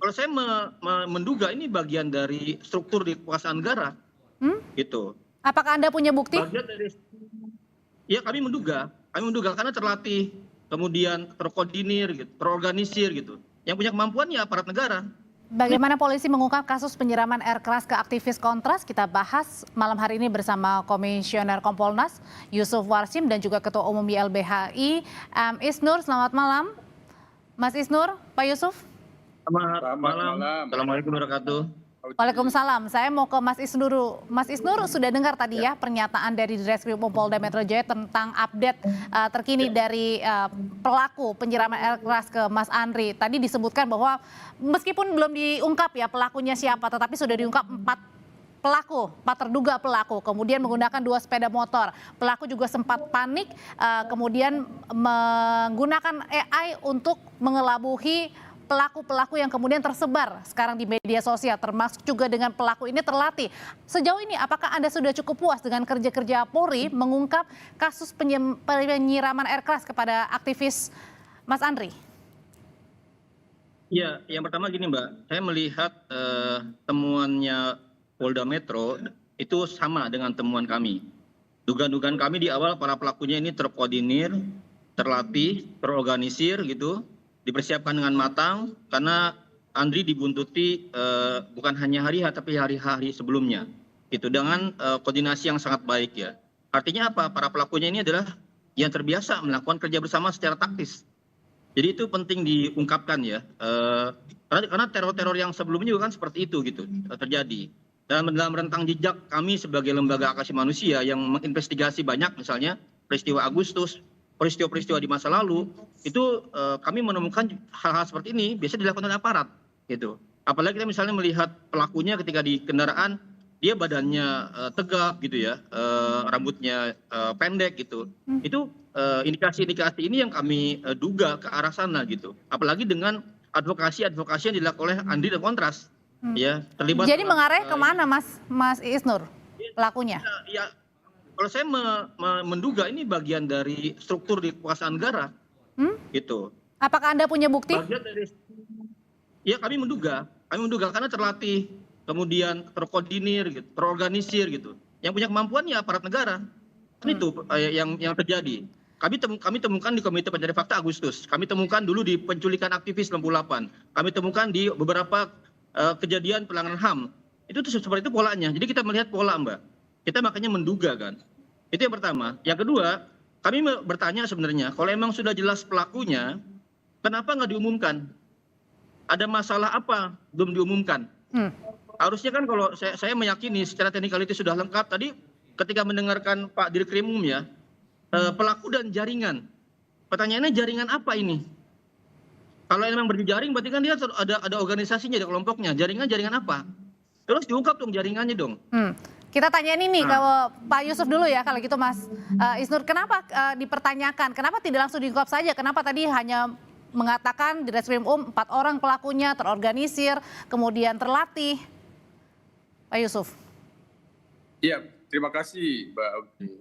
kalau saya menduga ini bagian dari struktur di kekuasaan negara, Hmm? gitu. Apakah Anda punya bukti? Bagian dari, ya kami menduga karena terlatih, kemudian terkoordinir, gitu, terorganisir gitu. Yang punya kemampuan ya aparat negara. Bagaimana polisi mengungkap kasus penyiraman air keras ke aktivis Kontras? Kita bahas malam hari ini bersama Komisioner Kompolnas Yusuf Warsim dan juga Ketua Umum YLBHI Isnur. Selamat malam, Mas Isnur, Pak Yusuf. Selamat malam. Assalamualaikum warahmatullahi wabarakatuh. Waalaikumsalam. Saya mau ke Mas Isnur. Mas Isnur sudah dengar tadi ya pernyataan dari Ditreskrim Polda Metro Jaya tentang update terkini dari pelaku penyiraman air keras ke Mas Andri. Tadi disebutkan bahwa meskipun belum diungkap ya pelakunya siapa, tetapi sudah diungkap 4 terduga pelaku, kemudian menggunakan 2 sepeda motor. Pelaku juga sempat panik, kemudian menggunakan AI untuk mengelabuhi pelaku-pelaku yang kemudian tersebar sekarang di media sosial, termasuk juga dengan pelaku ini terlatih. Sejauh ini apakah Anda sudah cukup puas dengan kerja-kerja Polri mengungkap kasus penyiraman air keras kepada aktivis Mas Andri? Ya, yang pertama gini Mbak, saya melihat temuannya Polda Metro itu sama dengan temuan kami. Dugaan-dugaan kami di awal para pelakunya ini terkoordinir, terlatih, terorganisir gitu, dipersiapkan dengan matang karena Andri dibuntuti bukan hanya hari H tapi hari-hari sebelumnya. Itu dengan koordinasi yang sangat baik ya. Artinya apa? Para pelakunya ini adalah yang terbiasa melakukan kerja bersama secara taktis. Jadi itu penting diungkapkan ya, karena teror-teror yang sebelumnya juga kan seperti itu gitu terjadi. Dalam rentang jejak kami sebagai lembaga hak asasi manusia yang menginvestigasi banyak misalnya peristiwa Agustus, peristiwa-peristiwa di masa lalu, itu kami menemukan hal-hal seperti ini biasanya dilakukan oleh aparat gitu. Apalagi kita misalnya melihat pelakunya ketika di kendaraan, dia badannya tegap gitu ya, rambutnya pendek gitu. Itu indikasi-indikasi ini yang kami duga ke arah sana gitu. Apalagi dengan advokasi yang dilakukan oleh Andri dan Kontras. Ya, terlibat. Jadi mengarah kemana Mas Isnur pelakunya? Ya, kalau saya menduga ini bagian dari struktur di kekuasaan negara, gitu. Apakah Anda punya bukti? Bagian dari, ya kami menduga karena terlatih, kemudian terkoordinir, gitu, terorganisir gitu. Yang punya kemampuan ya aparat negara. Itu yang terjadi. Kami temukan di Komite Pencari Fakta Agustus. Kami temukan dulu di penculikan aktivis 98. Kami temukan di beberapa kejadian pelanggaran HAM. Itu seperti itu polanya. Jadi kita melihat pola Mbak. Kita makanya menduga kan. Itu yang pertama. Yang kedua, kami bertanya sebenarnya, kalau emang sudah jelas pelakunya, kenapa nggak diumumkan? Ada masalah apa belum diumumkan? Harusnya kan kalau saya meyakini secara teknikaliti sudah lengkap. Tadi ketika mendengarkan Pak Dirkrimum ya, pelaku dan jaringan. Pertanyaannya jaringan apa ini? Kalau memang berjejaring berarti kan dia ada organisasinya, ada kelompoknya. Jaringan apa? Terus diungkap dong jaringannya dong. Kita tanyain ini kalau Pak Yusuf dulu ya kalau gitu Mas Isnur. Kenapa dipertanyakan? Kenapa tidak langsung diungkap saja? Kenapa tadi hanya mengatakan di Ditreskrim 4 orang pelakunya terorganisir, kemudian terlatih? Pak Yusuf. Iya, terima kasih Mbak Audrey.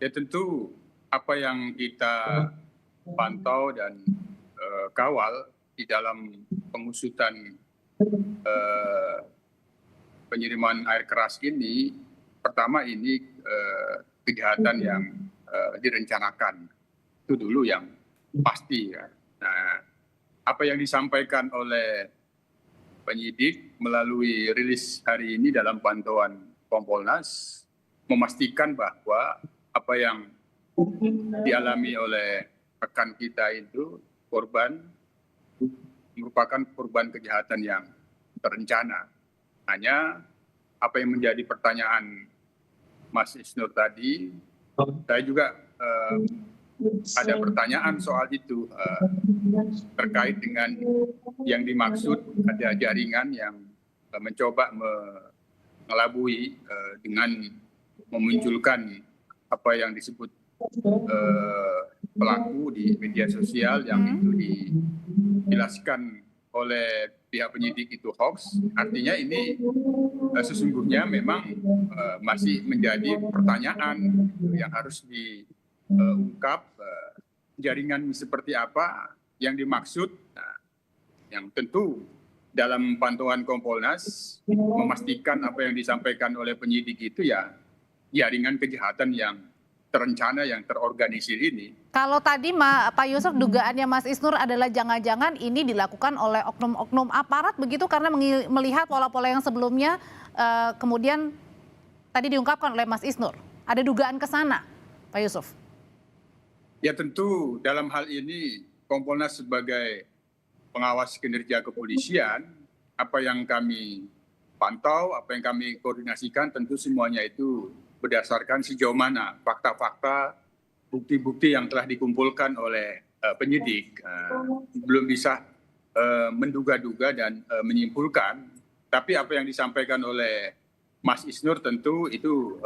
Ya tentu apa yang kita pantau dan kawal di dalam pengusutan penyiraman air keras ini, pertama ini kejahatan yang direncanakan. Itu dulu yang pasti ya. Nah, apa yang disampaikan oleh penyidik melalui rilis hari ini dalam pantauan Kompolnas memastikan bahwa apa yang dialami oleh rekan kita itu korban merupakan korban kejahatan yang terencana. Hanya apa yang menjadi pertanyaan Mas Isnur tadi, saya juga ada pertanyaan soal itu terkait dengan yang dimaksud ada jaringan yang mencoba mengelabui dengan memunculkan apa yang disebut pelaku di media sosial yang itu dijelaskan oleh pihak penyidik itu hoax. Artinya ini sesungguhnya memang masih menjadi pertanyaan yang harus diungkap, jaringan seperti apa yang dimaksud. Nah, yang tentu dalam pantauan Kompolnas memastikan apa yang disampaikan oleh penyidik itu ya jaringan kejahatan yang terencana, yang terorganisir ini. Kalau tadi Pak Yusuf dugaannya Mas Isnur adalah jangan-jangan ini dilakukan oleh oknum-oknum aparat begitu, karena melihat pola-pola yang sebelumnya kemudian tadi diungkapkan oleh Mas Isnur. Ada dugaan ke sana, Pak Yusuf? Ya tentu dalam hal ini Kompolnas sebagai pengawas kinerja kepolisian, apa yang kami pantau, apa yang kami koordinasikan tentu semuanya itu berdasarkan sejauh mana fakta-fakta, bukti-bukti yang telah dikumpulkan oleh penyidik. Belum bisa menduga-duga dan menyimpulkan, tapi apa yang disampaikan oleh Mas Isnur tentu itu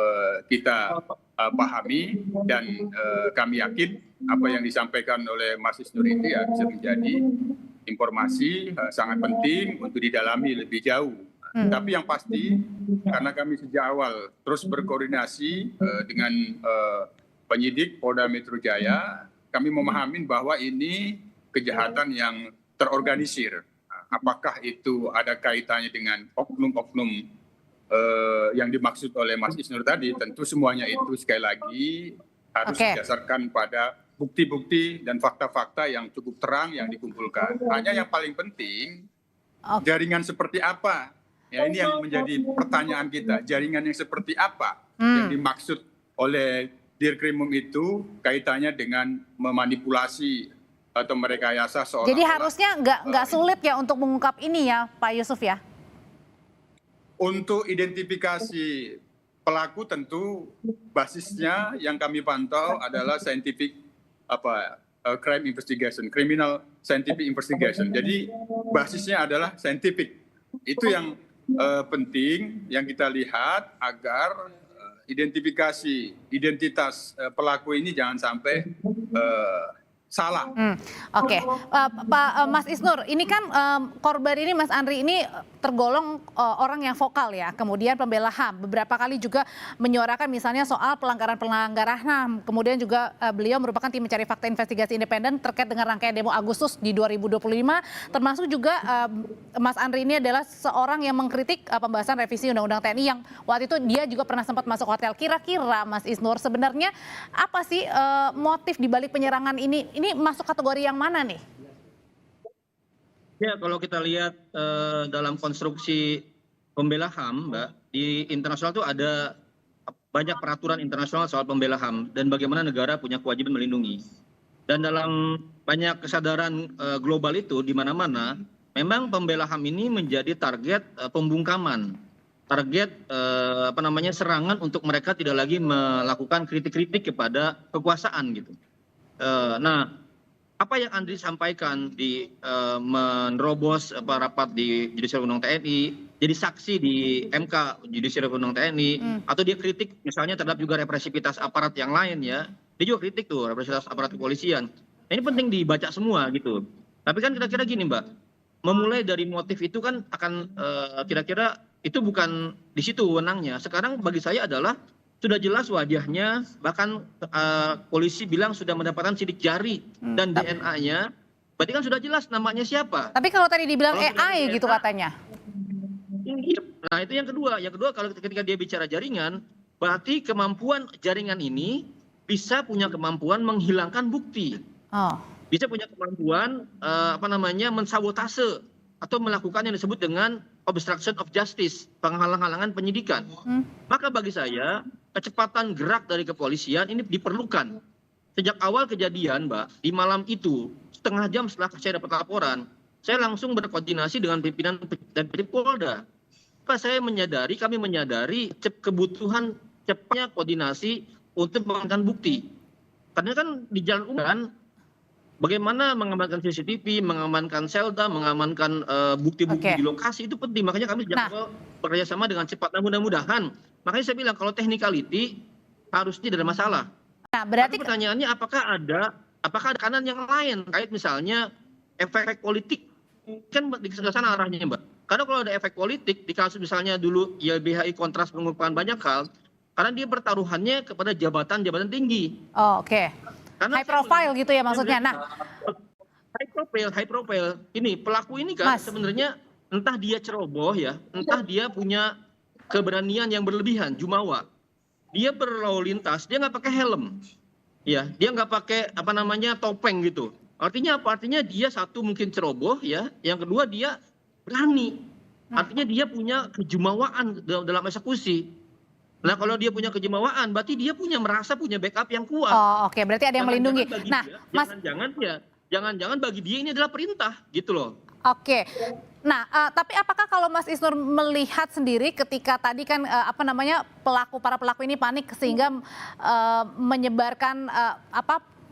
kita pahami dan kami yakin apa yang disampaikan oleh Mas Isnur itu ya bisa menjadi informasi sangat penting untuk didalami lebih jauh. Tapi yang pasti karena kami sejak awal terus berkoordinasi dengan penyidik Polda Metro Jaya, kami memahami bahwa ini kejahatan yang terorganisir. Apakah itu ada kaitannya dengan oknum-oknum yang dimaksud oleh Mas Isnur tadi, tentu semuanya itu sekali lagi harus didasarkan pada bukti-bukti dan fakta-fakta yang cukup terang yang dikumpulkan. Hanya yang paling penting jaringan seperti apa? Ya, ini yang menjadi pertanyaan kita. Jaringan yang seperti apa yang dimaksud oleh Dirkrimum itu kaitannya dengan memanipulasi atau merekayasa seolah-olah. Jadi harusnya nggak sulit ya untuk mengungkap ini ya, Pak Yusuf ya? Untuk identifikasi pelaku tentu basisnya yang kami pantau adalah scientific crime investigation, criminal scientific investigation. Jadi basisnya adalah scientific. Itu yang penting yang kita lihat agar identitas pelaku ini jangan sampai salah. Oke. Pak Mas Isnur, ini kan korban ini Mas Andri ini tergolong orang yang vokal ya, kemudian pembela HAM, beberapa kali juga menyuarakan misalnya soal pelanggaran HAM, kemudian juga beliau merupakan tim mencari fakta investigasi independen terkait dengan rangkaian demo Agustus di 2025, termasuk juga Mas Andri ini adalah seorang yang mengkritik pembahasan revisi Undang-Undang TNI yang waktu itu dia juga pernah sempat masuk hotel. Kira-kira Mas Isnur sebenarnya apa sih motif dibalik penyerangan ini? Ini masuk kategori yang mana nih? Ya, kalau kita lihat dalam konstruksi pembela HAM, Mbak, di internasional itu ada banyak peraturan internasional soal pembela HAM dan bagaimana negara punya kewajiban melindungi. Dan dalam banyak kesadaran global itu di mana-mana, memang pembela HAM ini menjadi target pembungkaman, target serangan untuk mereka tidak lagi melakukan kritik-kritik kepada kekuasaan gitu. Nah, apa yang Andri sampaikan di menerobos rapat di Judicial Undang TNI, jadi saksi di MK Judicial Undang TNI, atau dia kritik misalnya terhadap juga represivitas aparat yang lain ya, dia juga kritik tuh represivitas aparat kepolisian. Nah, ini penting dibaca semua gitu. Tapi kan kira-kira gini Mbak, memulai dari motif itu kan akan kira-kira itu bukan di situ wewenangnya. Sekarang bagi saya adalah sudah jelas wajahnya, bahkan polisi bilang sudah mendapatkan sidik jari dan DNA-nya, berarti kan sudah jelas namanya siapa. Tapi kalau tadi dibilang AI gitu katanya. Nah itu yang kedua. Yang kedua kalau ketika dia bicara jaringan, berarti kemampuan jaringan ini bisa punya kemampuan menghilangkan bukti. Bisa punya kemampuan mensabotase atau melakukan yang disebut dengan obstruction of justice, penghalang-halangan penyidikan. Maka bagi saya kecepatan gerak dari kepolisian ini diperlukan. Sejak awal kejadian, Mbak, di malam itu setengah jam setelah saya dapat laporan, saya langsung berkoordinasi dengan pimpinan dan penyidik Polda. Kami menyadari kebutuhan cepatnya koordinasi untuk mengamankan bukti. Karena kan di jalan umum bagaimana mengamankan CCTV, mengamankan selda, mengamankan bukti-bukti di lokasi itu penting. Makanya kami sejak awal bekerja sama dengan cepat. Nah, mudah-mudahan. Makanya saya bilang kalau technicality harusnya tidak ada masalah. Nah, berarti pertanyaannya apakah ada kanan yang lain kait misalnya efek politik kan di sana arahnya Mbak. Karena kalau ada efek politik di kasus misalnya dulu YLBHI kontras mengungkapkan banyak hal, karena dia pertaruhannya kepada jabatan-jabatan tinggi. Oke. High profile gitu ya maksudnya. Nah, high profile. Ini pelaku ini kan sebenarnya entah dia ceroboh ya, entah dia punya keberanian yang berlebihan, jumawa. Dia berlalu lintas, dia nggak pakai helm, ya, dia nggak pakai apa namanya topeng gitu. Artinya apa? Artinya dia satu mungkin ceroboh ya, yang kedua dia berani. Artinya dia punya kejumawaan dalam eksekusi. Nah kalau dia punya kejumawaan, berarti dia merasa punya backup yang kuat. Oh, oke, berarti ada yang melindungi. Nah, Mas, jangan-jangan bagi dia ini adalah perintah gitu loh. oke. Nah, tapi apakah kalau Mas Isnur melihat sendiri ketika tadi kan para pelaku ini panik sehingga menyebarkan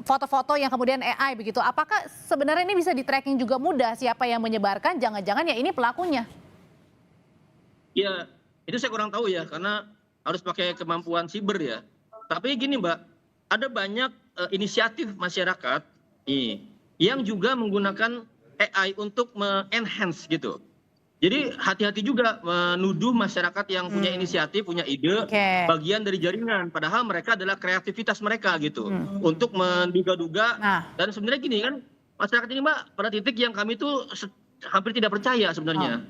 foto-foto yang kemudian AI begitu. Apakah sebenarnya ini bisa di-tracking juga mudah siapa yang menyebarkan? Jangan-jangan ya ini pelakunya. Ya, itu saya kurang tahu ya karena harus pakai kemampuan siber ya. Tapi gini Mbak, ada banyak inisiatif masyarakat yang juga menggunakan AI untuk me-enhance gitu. Jadi hati-hati juga menuduh masyarakat yang punya inisiatif, punya ide, bagian dari jaringan. Padahal mereka adalah kreativitas mereka gitu. Untuk menduga-duga. Dan sebenarnya gini kan, masyarakat ini Mbak pada titik yang kami tuh hampir tidak percaya sebenarnya.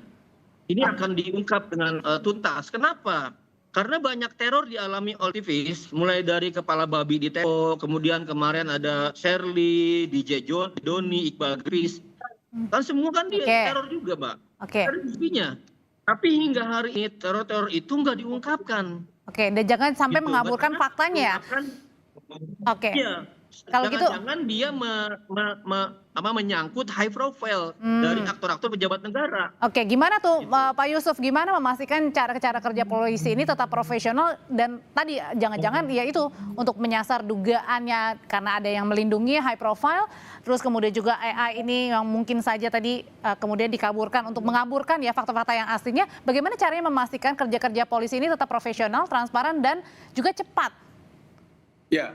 Ini akan diungkap dengan tuntas. Kenapa? Karena banyak teror dialami aktivis, mulai dari kepala babi di Teko, kemudian kemarin ada Shirley, DJ Doni, Iqbal Gris. Kan semua kan dia teror juga, Mbak. Ada buktinya. Tapi hingga hari ini teror-teror itu nggak diungkapkan. Oke, dan jangan sampai mengaburkan faktanya. Oke. Iya. Kalau gitu, jangan dia menyangkut high profile dari aktor-aktor pejabat negara. Oke, gimana tuh Pak Yusuf, gimana memastikan cara-cara kerja polisi ini tetap profesional dan tadi jangan-jangan ya itu untuk menyasar dugaannya karena ada yang melindungi high profile, terus kemudian juga AI ini yang mungkin saja tadi kemudian dikaburkan untuk mengaburkan ya fakta-fakta yang aslinya. Bagaimana caranya memastikan kerja-kerja polisi ini tetap profesional, transparan dan juga cepat? Ya.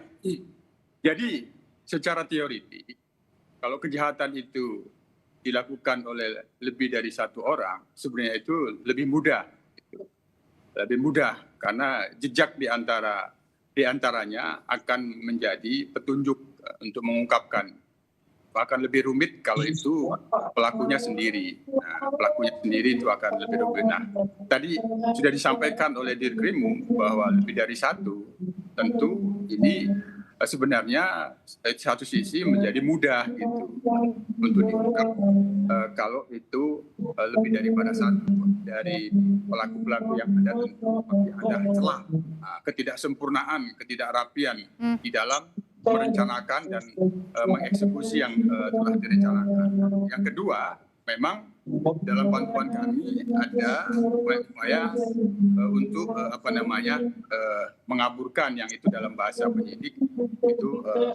Jadi secara teoritik, kalau kejahatan itu dilakukan oleh lebih dari satu orang, sebenarnya itu lebih mudah. Lebih mudah karena jejak di antaranya akan menjadi petunjuk untuk mengungkapkan. Bahkan lebih rumit kalau itu pelakunya sendiri. Nah, pelakunya sendiri itu akan lebih rumit. Nah, tadi sudah disampaikan oleh Dirkrimum bahwa lebih dari satu, tentu ini sebenarnya satu sisi menjadi mudah gitu untuk diungkap kalau itu lebih daripada satu dari pelaku-pelaku yang ada tentu ada celah ketidaksempurnaan, ketidakrapian di dalam merencanakan dan mengeksekusi yang telah direncanakan. Yang kedua, memang dalam bantuan kami ada upaya untuk mengaburkan yang itu dalam bahasa penyidik itu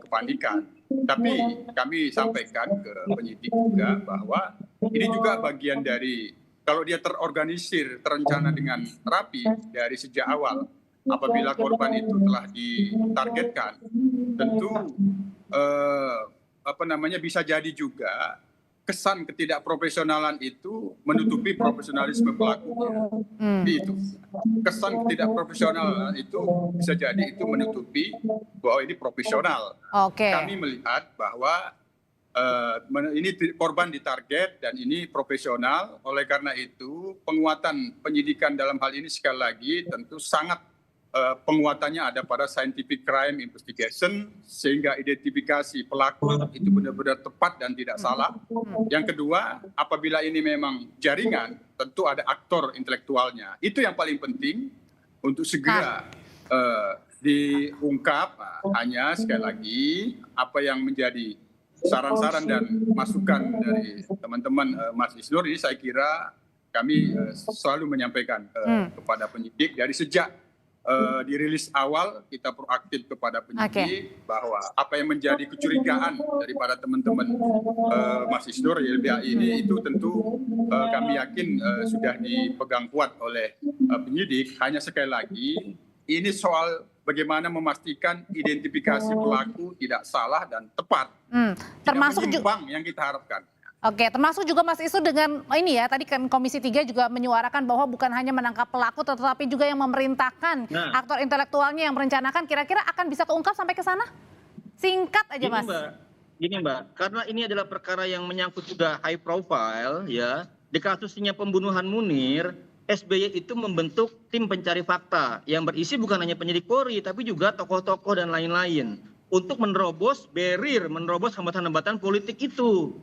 kepanikan. Tapi kami sampaikan ke penyidik juga bahwa ini juga bagian dari kalau dia terorganisir, terencana dengan rapi dari sejak awal. Apabila korban itu telah ditargetkan, tentu bisa jadi juga kesan ketidakprofesionalan itu menutupi profesionalisme pelakunya. Itu kesan ketidakprofesionalan itu bisa jadi itu menutupi bahwa ini profesional. Kami melihat bahwa ini korban ditarget dan ini profesional. Oleh karena itu penguatan penyidikan dalam hal ini sekali lagi tentu sangat penguatannya ada pada scientific crime investigation sehingga identifikasi pelaku itu benar-benar tepat dan tidak salah. Yang kedua, apabila ini memang jaringan, tentu ada aktor intelektualnya. Itu yang paling penting untuk segera diungkap. Hanya sekali lagi apa yang menjadi saran-saran dan masukan dari teman-teman Mas Isnur ini saya kira kami selalu menyampaikan kepada penyidik dari sejak dirilis awal kita proaktif kepada penyidik bahwa apa yang menjadi kecurigaan daripada teman-teman Mas Isnur YLBHI ini itu tentu kami yakin sudah dipegang kuat oleh penyidik. Hanya sekali lagi ini soal bagaimana memastikan identifikasi pelaku tidak salah dan tepat, termasuk tidak menyimpang yang kita harapkan. Oke, termasuk juga Mas Isnur dengan ini ya, tadi kan Komisi 3 juga menyuarakan bahwa bukan hanya menangkap pelaku tetapi juga yang memerintahkan aktor intelektualnya yang merencanakan, kira-kira akan bisa keungkap sampai ke sana? Singkat aja Mas. Gini Mbak, karena ini adalah perkara yang menyangkut juga high profile ya, di kasusnya pembunuhan Munir, SBY itu membentuk tim pencari fakta yang berisi bukan hanya penyidik Polri, tapi juga tokoh-tokoh dan lain-lain untuk menerobos barrier, menerobos hambatan-hambatan politik itu.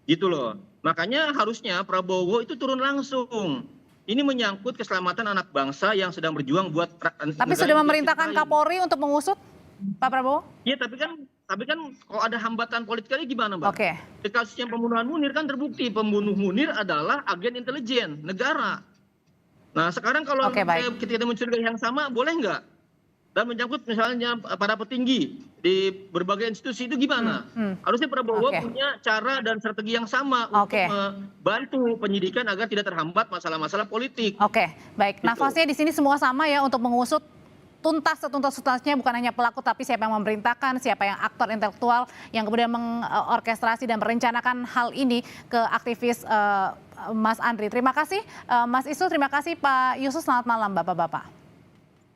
Gitu loh. Makanya harusnya Prabowo itu turun langsung. Ini menyangkut keselamatan anak bangsa yang sedang berjuang buat Tapi sudah memerintahkan Kapolri untuk mengusut, Pak Prabowo? Iya, tapi kan kalau ada hambatan politik ini gimana, Mbak? Oke. Di kasusnya pembunuhan Munir kan terbukti pembunuh Munir adalah agen intelijen negara. Nah, sekarang kalau kita mencurigai yang sama, boleh nggak? Dan menyangkut misalnya para petinggi di berbagai institusi itu gimana? Harusnya Prabowo punya cara dan strategi yang sama untuk membantu penyidikan agar tidak terhambat masalah-masalah politik. Oke, baik. Nafasnya di sini semua sama ya untuk mengusut tuntas setuntas-tuntasnya, bukan hanya pelaku tapi siapa yang memerintahkan, siapa yang aktor intelektual yang kemudian mengorkestrasi dan merencanakan hal ini ke aktivis Mas Andri. Terima kasih Mas Isnur, terima kasih Pak Yusuf, selamat malam Bapak-Bapak.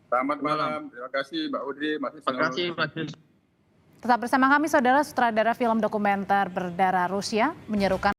Selamat malam, terima kasih Mbak Udri, Mas Isnur. Terima kasih Mas Yusuf. Tetap bersama kami, saudara. Sutradara film dokumenter Berdarah Rusia menyerukan